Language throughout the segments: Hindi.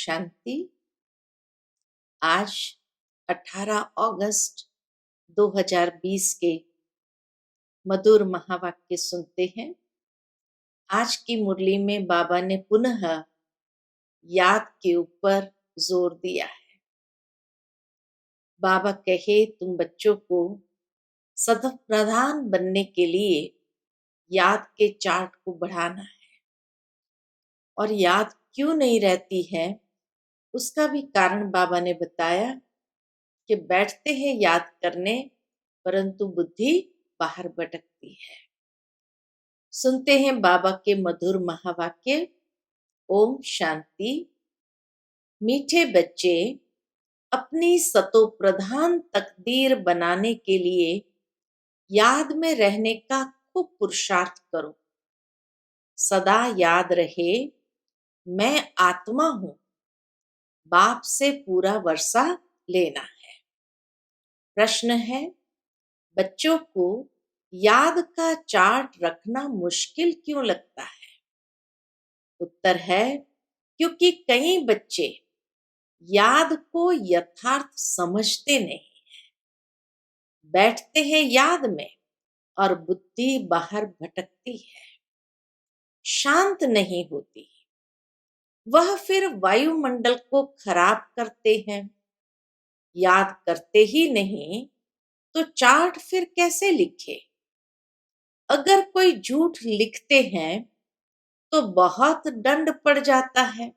शांति। आज 18 अगस्त 2020 के मधुर महावाक्य सुनते हैं। आज की मुरली में बाबा ने पुनः याद के ऊपर जोर दिया है। बाबा कहे तुम बच्चों को सतत प्रधान बनने के लिए याद के चार्ट को बढ़ाना है। और याद क्यों नहीं रहती है उसका भी कारण बाबा ने बताया कि बैठते हैं याद करने परंतु बुद्धि बाहर भटकती है। सुनते हैं बाबा के मधुर महावाक्य। ओम शांति। मीठे बच्चे, अपनी सतो प्रधान तकदीर बनाने के लिए याद में रहने का खूब पुरुषार्थ करो। सदा याद रहे मैं आत्मा हूं, बाप से पूरा वर्षा लेना है। प्रश्न है, बच्चों को याद का चार्ट रखना मुश्किल क्यों लगता है? उत्तर है, क्योंकि कई बच्चे याद को यथार्थ समझते नहीं है। बैठते हैं याद में और बुद्धि बाहर भटकती है, शांत नहीं होती। वह फिर वायुमंडल को खराब करते हैं। याद करते ही नहीं तो चार्ट फिर कैसे लिखे? अगर कोई झूठ लिखते हैं तो बहुत दंड पड़ जाता है।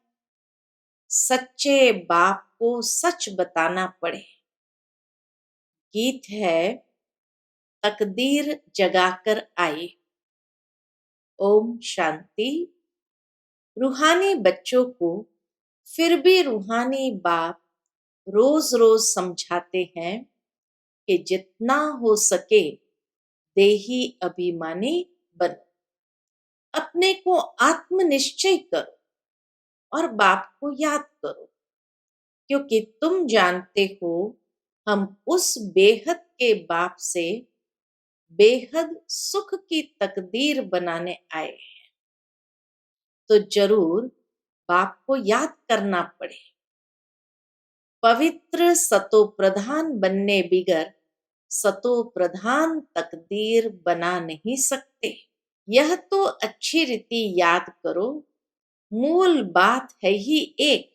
सच्चे बाप को सच बताना पड़े। गीत है, तकदीर जगाकर आई। ओम शांति। रूहानी बच्चों को फिर भी रूहानी बाप रोज रोज समझाते हैं कि जितना हो सके देही अभिमानी बनो। अपने को आत्मनिश्चय करो और बाप को याद करो, क्योंकि तुम जानते हो हम उस बेहद के बाप से बेहद सुख की तकदीर बनाने आए हैं। तो जरूर बाप को याद करना पड़े। पवित्र सतो प्रधान बनने बिगर सतो प्रधान तकदीर बना नहीं सकते। यह तो अच्छी रीति याद करो, मूल बात है ही एक।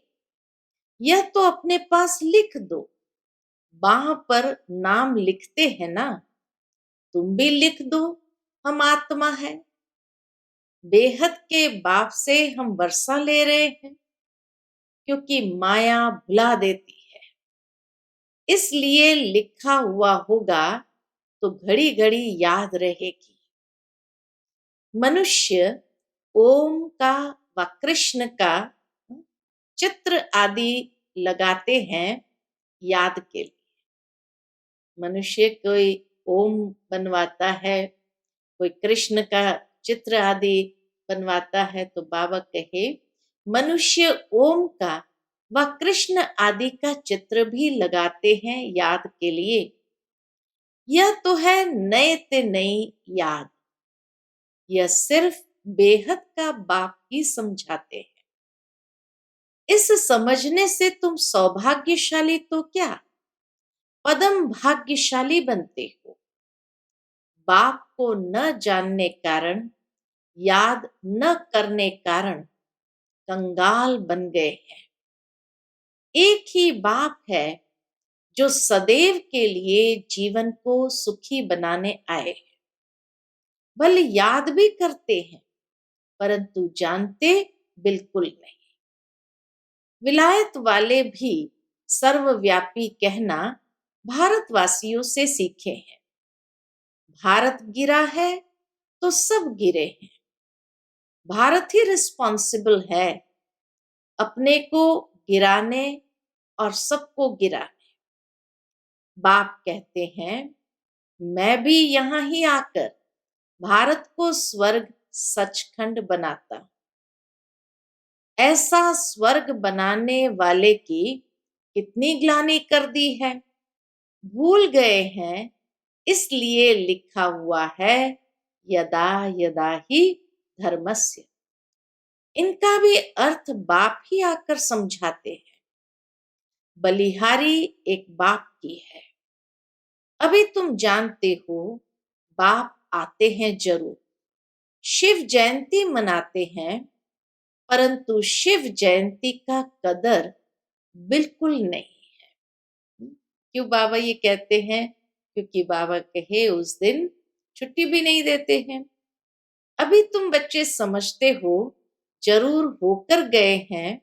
यह तो अपने पास लिख दो। बाह पर नाम लिखते हैं ना, तुम भी लिख दो हम आत्मा है। बेहद के बाप से हम वर्षा ले रहे हैं, क्योंकि माया भुला देती है। इसलिए लिखा हुआ होगा तो घड़ी घड़ी याद रहेगी। मनुष्य ओम का व कृष्ण का चित्र आदि लगाते हैं याद के लिए। मनुष्य कोई ओम बनवाता है, कोई कृष्ण का चित्र आदि बनवाता है। तो बाबा कहे मनुष्य ओम का व कृष्ण आदि का चित्र भी लगाते हैं याद के लिए। यह तो है नए ते नई याद। यह सिर्फ बेहद का बाप ही समझाते हैं। इस समझने से तुम सौभाग्यशाली तो क्या, पदम भाग्यशाली बनते हो। बाप को न जानने कारण, याद न करने कारण कंगाल बन गए हैं। एक ही बाप है जो सदैव के लिए जीवन को सुखी बनाने आए हैं। भले याद भी करते हैं परंतु जानते बिल्कुल नहीं। विलायत वाले भी सर्वव्यापी कहना भारतवासियों से सीखे हैं। भारत गिरा है तो सब गिरे हैं। भारत ही रिस्पॉन्सिबल है अपने को गिराने और सबको गिराने। बाप कहते हैं मैं भी यहां ही आकर भारत को स्वर्ग सचखंड बनाता हूं। ऐसा स्वर्ग बनाने वाले की कितनी ग्लानि कर दी है, भूल गए हैं। इसलिए लिखा हुआ है यदा यदा ही धर्मस्य। इनका भी अर्थ बाप ही आकर समझाते हैं। बलिहारी एक बाप की है। अभी तुम जानते हो, बाप आते हैं जरूर, शिव जयंती मनाते हैं, परंतु शिव जयंती का कदर बिल्कुल नहीं है। क्यों बाबा ये कहते हैं? क्योंकि बाबा कहे उस दिन छुट्टी भी नहीं देते हैं। अभी तुम बच्चे समझते हो, जरूर होकर गए हैं,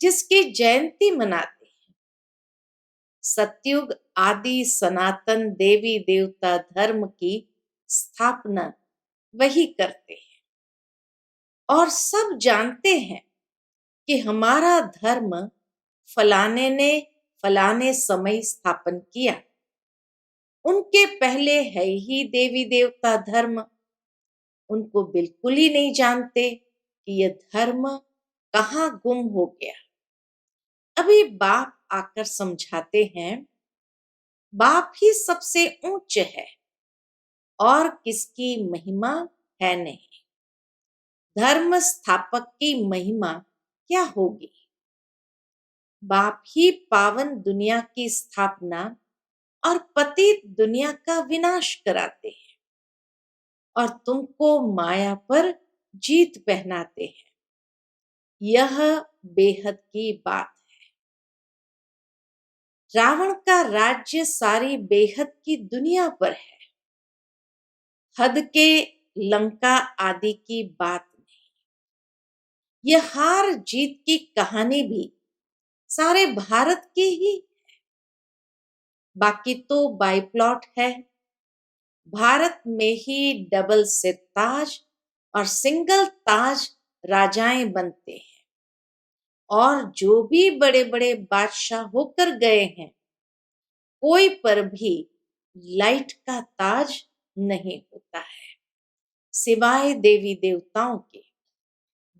जिसकी जयंती मनाते हैं। सतयुग आदि सनातन देवी देवता धर्म की स्थापना वही करते हैं। और सब जानते हैं कि हमारा धर्म फलाने ने फलाने समय स्थापन किया। उनके पहले है ही देवी देवता धर्म। उनको बिल्कुल ही नहीं जानते कि यह धर्म कहाँ गुम हो गया। अभी बाप आकर समझाते हैं, बाप ही सबसे ऊंच है और किसकी महिमा है नहीं। धर्म स्थापक की महिमा क्या होगी? बाप ही पावन दुनिया की स्थापना और पतित दुनिया का विनाश कराते हैं और तुमको माया पर जीत पहनाते हैं। यह बेहद की बात है। रावण का राज्य सारी बेहद की दुनिया पर है। हद के लंका आदि की बात नहीं। यह हार जीत की कहानी भी सारे भारत की ही। बाकी तो बाई प्लॉट है। भारत में ही डबल से ताज और सिंगल ताज राजाएं बनते हैं। और जो भी बड़े बड़े बादशाह होकर गए हैं, कोई पर भी लाइट का ताज नहीं होता है, सिवाय देवी देवताओं के।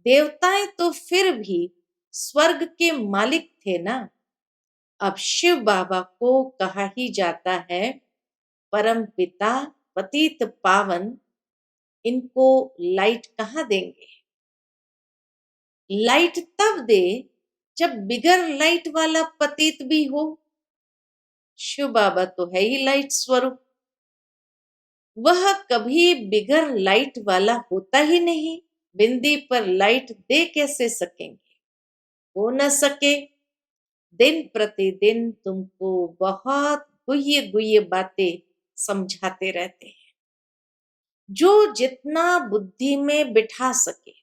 देवताएं तो फिर भी स्वर्ग के मालिक थे ना। अब शिव बाबा को कहा ही जाता है परम पिता पतित पावन। इनको लाइट कहाँ देंगे? लाइट तब दे जब बिगर लाइट वाला पतित भी हो। शिव बाबा तो है ही लाइट स्वरूप। वह कभी बिगर लाइट वाला होता ही नहीं। बिंदी पर लाइट दे कैसे सकेंगे? हो न सके। दिन प्रतिदिन तुमको बहुत गुह्य गुह्य बातें समझाते रहते हैं, जो जितना बुद्धि में बिठा सके।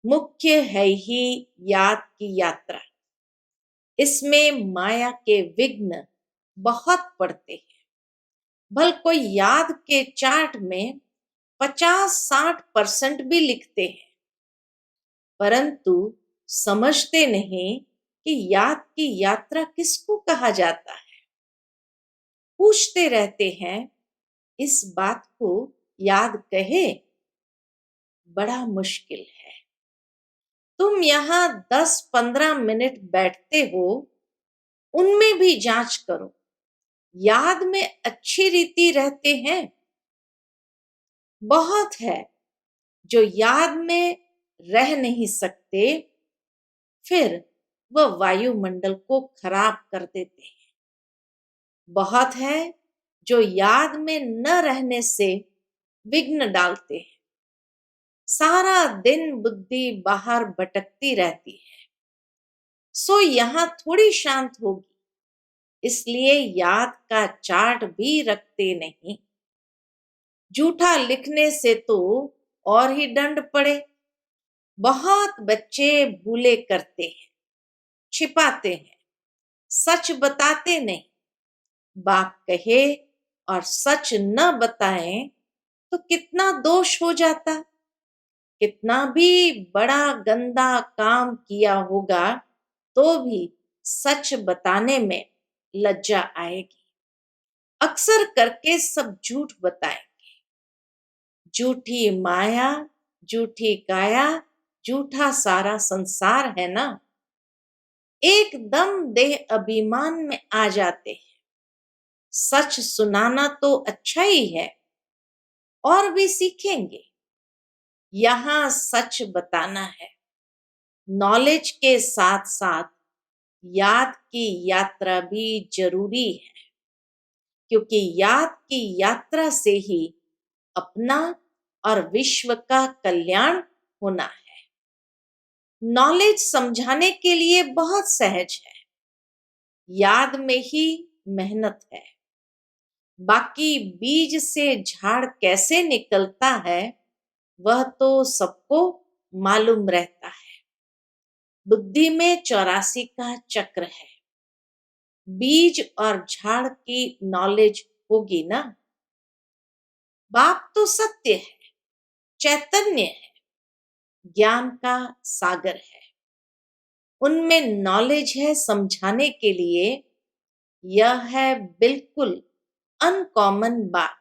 मुख्य है ही याद की यात्रा। इसमें माया के विघ्न बहुत पड़ते हैं। भल कोई याद के चार्ट में 50-60% भी लिखते हैं, परंतु समझते नहीं कि याद की यात्रा किसको कहा जाता है। पूछते रहते हैं, इस बात को याद कहे? बड़ा मुश्किल है। तुम यहाँ 10-15 मिनट बैठते हो, उनमें भी जांच करो, याद में अच्छी रीति रहते हैं? बहुत है जो याद में रह नहीं सकते, फिर वह वायुमंडल को खराब कर देते हैं। बहुत है जो याद में न रहने से विघ्न डालते हैं। सारा दिन बुद्धि बाहर भटकती रहती है, सो यहाँ थोड़ी शांत होगी। इसलिए याद का चार्ट भी रखते नहीं। झूठा लिखने से तो और ही दंड पड़े। बहुत बच्चे भूले करते हैं, छिपाते हैं, सच बताते नहीं। बाप कहे और सच न बताएं तो कितना दोष हो जाता। कितना भी बड़ा गंदा काम किया होगा तो भी सच बताने में लज्जा आएगी। अक्सर करके सब झूठ बताएंगे। झूठी माया, झूठी काया, झूठा सारा संसार है ना। एकदम देह अभिमान में आ जाते हैं। सच सुनाना तो अच्छा ही है, और भी सीखेंगे। यहाँ सच बताना है। नॉलेज के साथ साथ याद की यात्रा भी जरूरी है, क्योंकि याद की यात्रा से ही अपना और विश्व का कल्याण होना है। नॉलेज समझाने के लिए बहुत सहज है, याद में ही मेहनत है। बाकी बीज से झाड़ कैसे निकलता है वह तो सबको मालूम रहता है। बुद्धि में 84 का चक्र है। बीज और झाड़ की नॉलेज होगी ना। बाप तो सत्य है, चैतन्य है, ज्ञान का सागर है। उनमें नॉलेज है समझाने के लिए। यह है बिल्कुल अनकॉमन बात।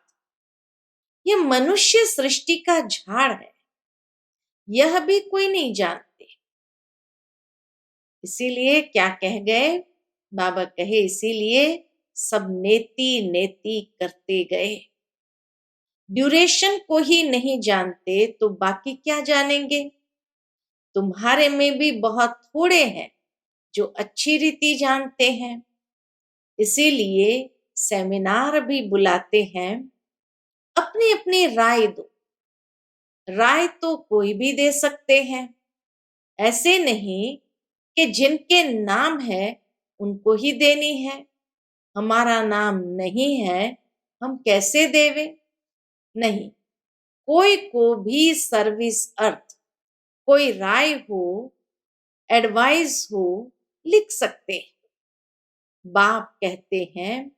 यह मनुष्य सृष्टि का झाड़ है, यह भी कोई नहीं जानते। इसीलिए क्या कह गए बाबा? कहे इसीलिए सब नेति नेति करते गए। ड्यूरेशन को ही नहीं जानते तो बाकी क्या जानेंगे? तुम्हारे में भी बहुत थोड़े हैं जो अच्छी रीति जानते हैं। इसीलिए सेमिनार भी बुलाते हैं। अपनी अपनी राय दो। राय तो कोई भी दे सकते हैं, ऐसे नहीं कि जिनके नाम है उनको ही देनी है। हमारा नाम नहीं है, हम कैसे देवे? नहीं, कोई को भी सर्विस अर्थ कोई राय हो, एडवाइस हो, लिख सकते हैं। बाप कहते हैं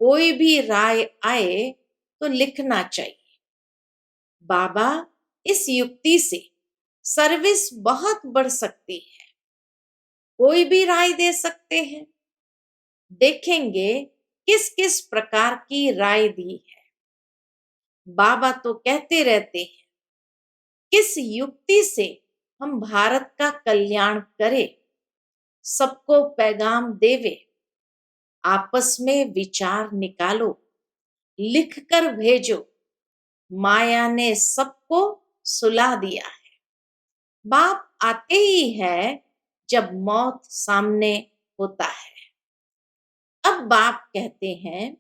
कोई भी राय आए तो लिखना चाहिए। बाबा इस युक्ति से सर्विस बहुत बढ़ सकती है। कोई भी राय दे सकते हैं। देखेंगे किस किस प्रकार की राय दी है। बाबा तो कहते रहते हैं किस युक्ति से हम भारत का कल्याण करें, सबको पैगाम देवे। आपस में विचार निकालो, लिख कर भेजो। माया ने सबको सुला दिया है। बाप आते ही है जब मौत सामने होता है। अब बाप कहते हैं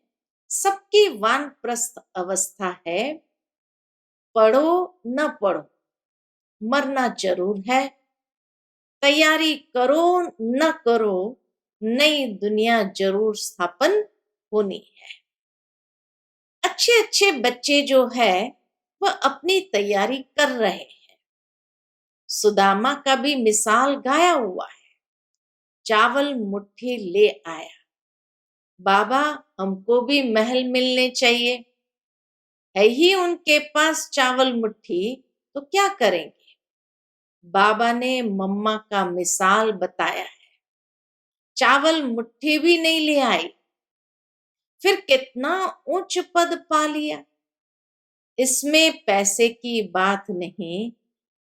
सबकी वानप्रस्थ अवस्था है। पढ़ो न पढ़ो, मरना जरूर है। तैयारी करो न करो, नई दुनिया जरूर स्थापन होनी है। अच्छे अच्छे बच्चे जो है वह अपनी तैयारी कर रहे हैं। सुदामा का भी मिसाल गाया हुआ है। चावल मुट्ठी ले आया। बाबा हमको भी महल मिलने चाहिए। है ही उनके पास चावल मुट्ठी तो क्या करेंगे? बाबा ने मम्मा का मिसाल बताया है। चावल मुट्ठी भी नहीं ले आई, फिर कितना उच्च पद पा लिया। इसमें पैसे की बात नहीं,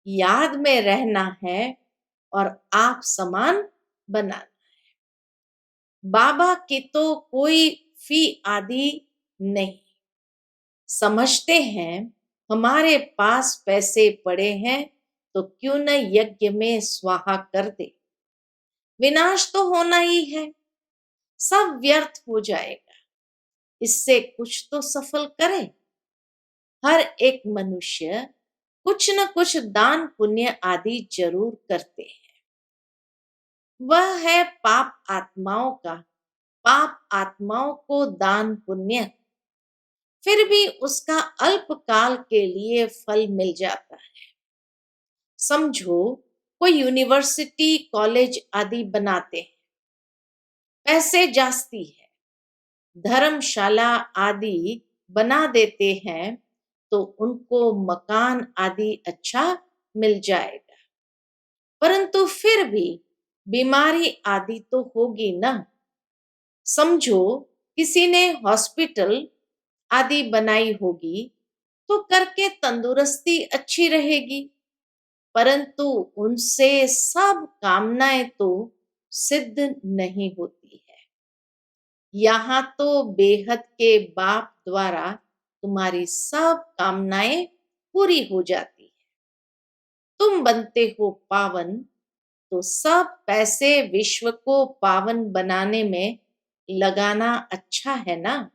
याद में रहना है और आप समान बनाना। बाबा की तो कोई फी आदि नहीं। समझते हैं हमारे पास पैसे पड़े हैं तो क्यों न यज्ञ में स्वाहा कर दे। विनाश तो होना ही है, सब व्यर्थ हो जाएगा। इससे कुछ तो सफल करे। हर एक मनुष्य कुछ न कुछ दान पुण्य आदि जरूर करते हैं। वह है पाप आत्माओं का। पाप आत्माओं को दान पुण्य, फिर भी उसका अल्प काल के लिए फल मिल जाता है। समझो कोई यूनिवर्सिटी कॉलेज आदि बनाते हैं, पैसे जास्ती है। धर्मशाला आदि बना देते हैं तो उनको मकान आदि अच्छा मिल जाएगा, परंतु फिर भी बीमारी आदि तो होगी ना। समझो किसी ने हॉस्पिटल आदि बनाई होगी तो करके तंदुरुस्ती अच्छी रहेगी, परंतु उनसे सब कामनाएं तो सिद्ध नहीं होती है। यहाँ तो बेहद के बाप द्वारा तुम्हारी सब कामनाएं पूरी हो जाती है। तुम बनते हो पावन, तो सब पैसे विश्व को पावन बनाने में लगाना अच्छा है ना।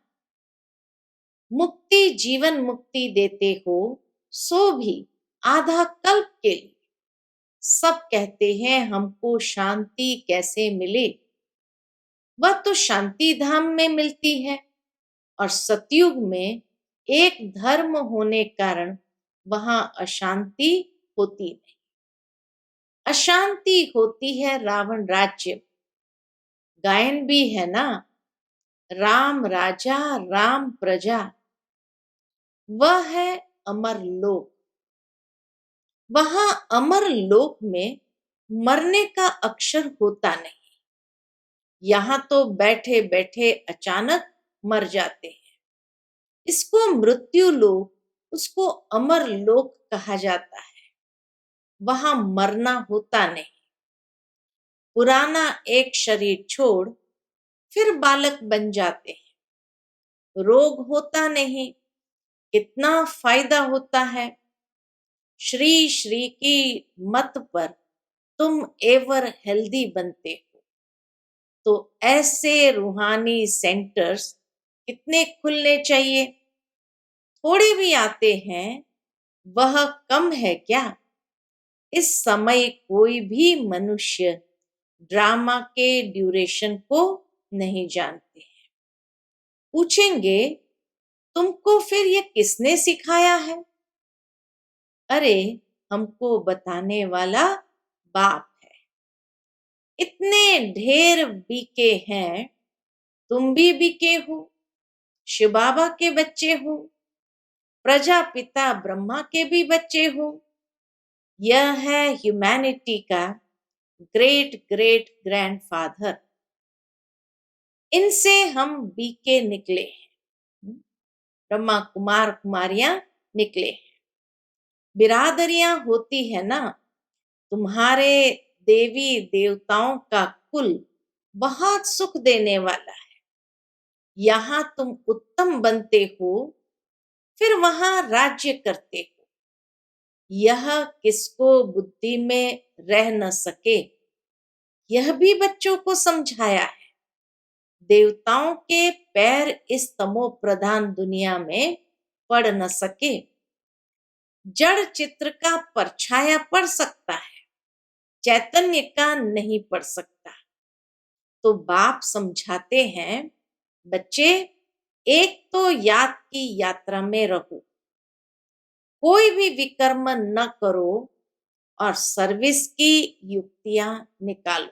मुक्ति जीवन मुक्ति देते हो, सो भी आधा कल्प के लिए। सब कहते हैं हमको शांति कैसे मिले, वह तो शांति धाम में मिलती है। और सतयुग में एक धर्म होने कारण वहां अशांति होती नहीं। अशांति होती है रावण राज्य में। गायन भी है ना, राम राजा राम प्रजा, वह है अमर लोक। वहां अमर लोक में मरने का अक्षर होता नहीं। यहां तो बैठे बैठे अचानक मर जाते हैं। इसको मृत्यु लोक, उसको अमर लोक कहा जाता है। वहां मरना होता नहीं। पुराना एक शरीर छोड़ फिर बालक बन जाते हैं। रोग होता नहीं। कितना फायदा होता है। श्री श्री की मत पर तुम एवर हेल्दी बनते हो। तो ऐसे रूहानी सेंटर्स कितने खुलने चाहिए। थोड़े भी आते हैं, वह कम है क्या। इस समय कोई भी मनुष्य ड्रामा के ड्यूरेशन को नहीं जानते हैं। पूछेंगे तुमको फिर ये किसने सिखाया है। अरे, हमको बताने वाला बाप है। इतने ढेर बीके हैं, तुम भी बीके हो। शिव बाबा के बच्चे हो, प्रजापिता ब्रह्मा के भी बच्चे हो। यह है ह्यूमैनिटी का ग्रेट ग्रेट ग्रैंडफादर। इनसे हम बीके निकले हैं। ब्रह्मा कुमार कुमारियां निकले हैं। बिरादरियां होती है ना। तुम्हारे देवी देवताओं का कुल बहुत सुख देने वाला है। यहाँ तुम उत्तम बनते हो, फिर वहां राज्य करते हो। यह किसको बुद्धि में रह न सके, यह भी बच्चों को समझाया है। देवताओं के पैर इस तमो प्रधान दुनिया में पड़ न सके। जड़ चित्र का परछाया पड़ सकता है, चैतन्य का नहीं पड़ सकता। तो बाप समझाते हैं, बच्चे एक तो याद की यात्रा में रहो, कोई भी विकर्म न करो और सर्विस की युक्तियां निकालो।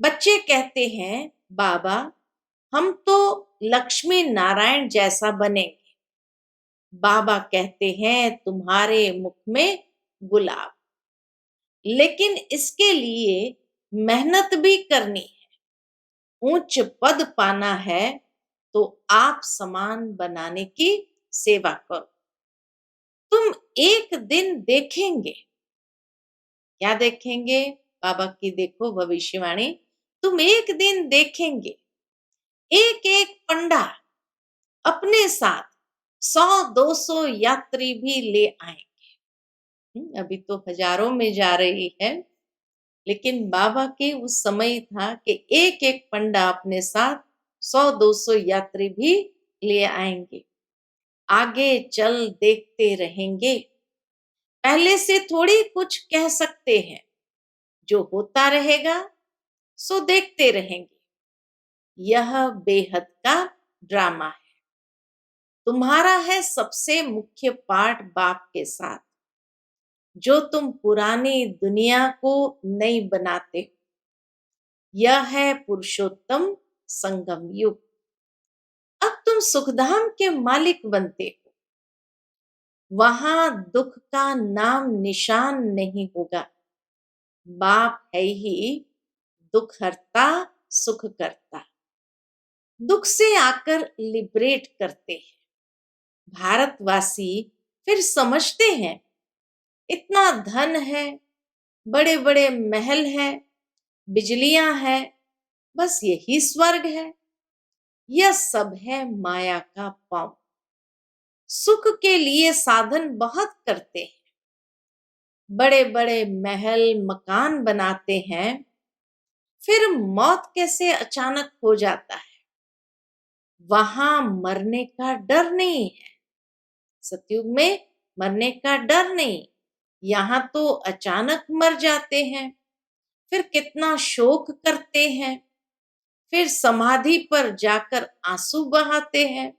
बच्चे कहते हैं बाबा हम तो लक्ष्मी नारायण जैसा बनेंगे। बाबा कहते हैं तुम्हारे मुख में गुलाब। लेकिन इसके लिए मेहनत भी करनी है। ऊंच पद पाना है तो आप समान बनाने की सेवा करो। तुम एक दिन देखेंगे। क्या देखेंगे। बाबा की देखो भविष्यवाणी। तुम एक दिन देखेंगे एक एक पंडा अपने साथ 100-200 यात्री भी ले आएंगे। अभी तो हजारों में जा रही है, लेकिन बाबा के उस समय था कि एक एक पंडा अपने साथ 100-200 यात्री भी ले आएंगे। आगे चल देखते रहेंगे। पहले से थोड़ी कुछ कह सकते हैं। जो होता रहेगा सो देखते रहेंगे। यह बेहद का ड्रामा है। तुम्हारा है सबसे मुख्य पाठ बाप के साथ, जो तुम पुरानी दुनिया को नहीं बनाते हो। यह है पुरुषोत्तम संगम युग। अब तुम सुखधाम के मालिक बनते हो। वहां दुख का नाम निशान नहीं होगा। बाप है ही दुख हरता सुख करता। दुख से आकर लिबरेट करते हैं। भारतवासी फिर समझते हैं इतना धन है, बड़े बड़े महल है, बिजलियां हैं, बस यही स्वर्ग है। यह सब है माया का पांव। सुख के लिए साधन बहुत करते हैं, बड़े बड़े महल मकान बनाते हैं, फिर मौत कैसे अचानक हो जाता है? वहां मरने का डर नहीं है। सतयुग में मरने का डर नहीं, यहाँ तो अचानक मर जाते हैं, फिर कितना शोक करते हैं, फिर समाधि पर जाकर आंसू बहाते हैं।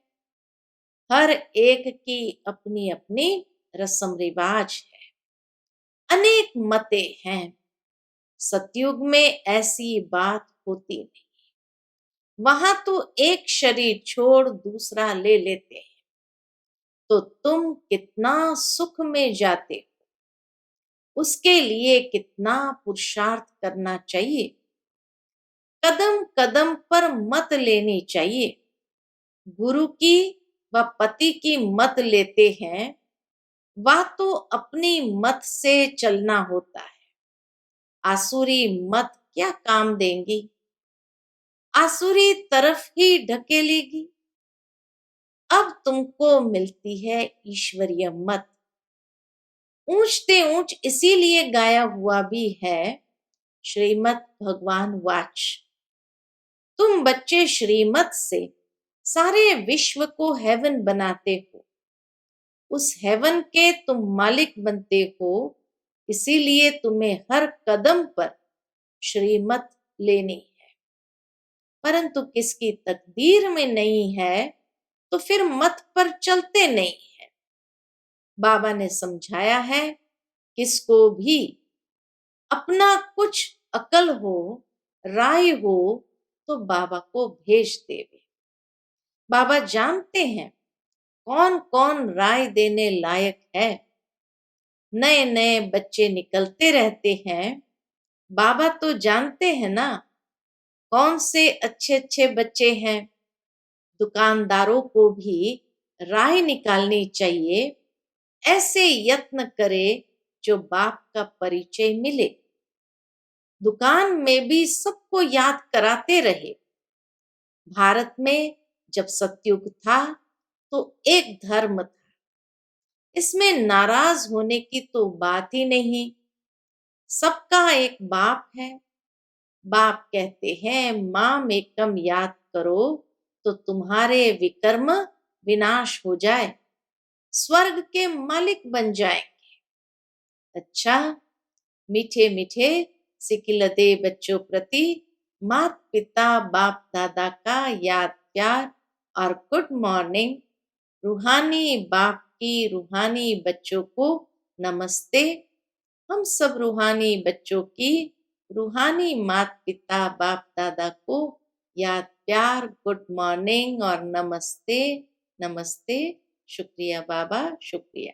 हर एक की अपनी अपनी रस्म रिवाज है, अनेक मतें हैं। सतयुग में ऐसी बात होती नहीं, वहां तो एक शरीर छोड़ दूसरा ले लेते हैं। तो तुम कितना सुख में जाते हो, उसके लिए कितना पुरुषार्थ करना चाहिए। कदम कदम पर मत लेनी चाहिए। गुरु की व पति की मत लेते हैं, वह तो अपनी मत से चलना होता है। आसुरी मत क्या काम देंगी, आसुरी तरफ ही ढकेलेगी। अब तुमको मिलती है ईश्वरीय मत। ऊंचते ऊंच इसीलिए गाया हुआ भी है, श्रीमद् भगवान वाच। तुम बच्चे श्रीमत से सारे विश्व को हेवन बनाते हो, उस हेवन के तुम मालिक बनते हो। इसीलिए तुम्हें हर कदम पर श्रीमत लेनी है। परंतु किसकी तकदीर में नहीं है, तो फिर मत पर चलते नहीं है। बाबा ने समझाया है, किसको भी अपना कुछ अकल हो, राय हो, तो बाबा को भेज देवे। बाबा जानते हैं कौन कौन राय देने लायक है। नए नए बच्चे निकलते रहते हैं, बाबा तो जानते हैं ना कौन से अच्छे अच्छे बच्चे हैं। दुकानदारों को भी राय निकालनी चाहिए, ऐसे यत्न करे जो बाप का परिचय मिले। दुकान में भी सबको याद कराते रहे। भारत में जब सतयुग था तो एक धर्म था, इसमें नाराज होने की तो बात ही नहीं। सबका एक बाप है। बाप कहते हैं, माम एकम याद करो तो तुम्हारे विकर्म विनाश हो जाए, स्वर्ग के मालिक बन जाए। अच्छा, मीठे मीठे सिकिलते बच्चों प्रति माता पिता बाप दादा का याद प्यार और गुड मॉर्निंग। रूहानी बाप की रूहानी बच्चों को नमस्ते। हम सब रूहानी बच्चों की रूहानी माता पिता बाप दादा को याद प्यार, गुड मॉर्निंग और नमस्ते। नमस्ते। शुक्रिया बाबा, शुक्रिया।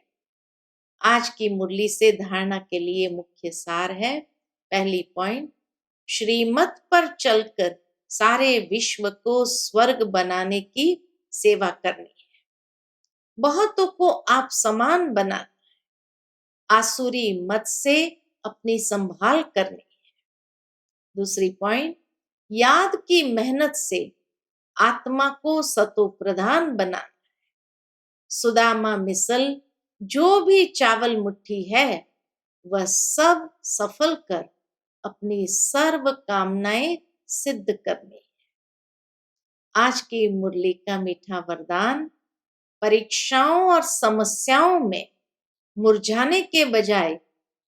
आज की मुरली से धारणा के लिए मुख्य सार है। पहली पॉइंट, श्रीमत पर चलकर सारे विश्व को स्वर्ग बनाने की सेवा करनी है। बहुतों को आप समान बनाना है, आसुरी मत से अपनी संभाल करनी है। दूसरी पॉइंट, याद की मेहनत से आत्मा को सतो प्रधान बनाना है। सुदामा मिसल जो भी चावल मुट्ठी है, वह सब सफल कर अपनी सर्व कामनाएं सिद्ध करनी है। आज की मुरली का मीठा वरदान, परीक्षाओं और समस्याओं में मुरझाने के बजाय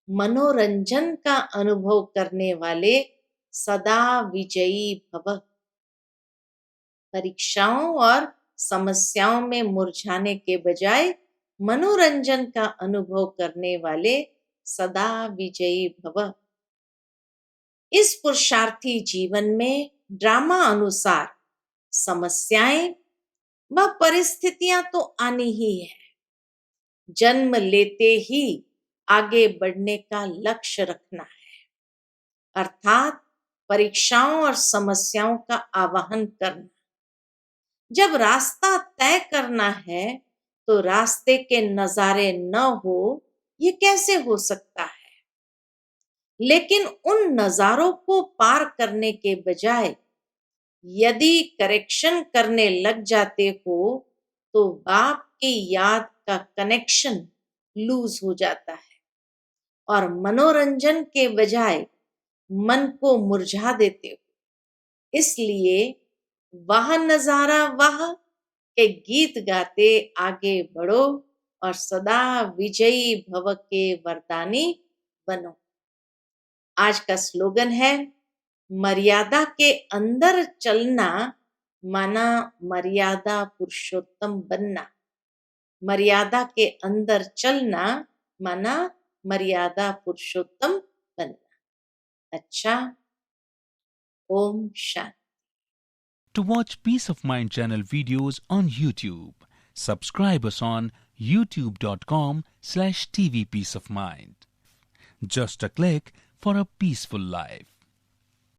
मनोरंजन का अनुभव करने वाले सदा विजयी भव। परीक्षाओं और समस्याओं में मुरझाने के बजाय मनोरंजन का अनुभव करने वाले सदा विजयी भव। इस पुरुषार्थी जीवन में ड्रामा अनुसार समस्याएं व परिस्थितियां तो आनी ही है। जन्म लेते ही आगे बढ़ने का लक्ष्य रखना है, अर्थात परीक्षाओं और समस्याओं का आवाहन करना। जब रास्ता तय करना है तो रास्ते के नजारे न हो, ये कैसे हो सकता है। लेकिन उन नजारों को पार करने के बजाय यदि करेक्शन करने लग जाते हो, तो बाप की याद का कनेक्शन लूज हो जाता है। और मनोरंजन के बजाय मन को मुरझा देते हो। इसलिए वाह नजारा वाह के गीत गाते आगे बढ़ो और सदा विजयी भव के वरदानी बनो। आज का स्लोगन है, मर्यादा के अंदर चलना माना मर्यादा पुरुषोत्तम बनना। मर्यादा के अंदर चलना माना मर्यादा पुरुषोत्तम बनना। अच्छा, Om Shanti. To watch Peace of Mind channel videos on YouTube, subscribe us on youtube.com/tvpeaceofmind. Just a click for a peaceful life.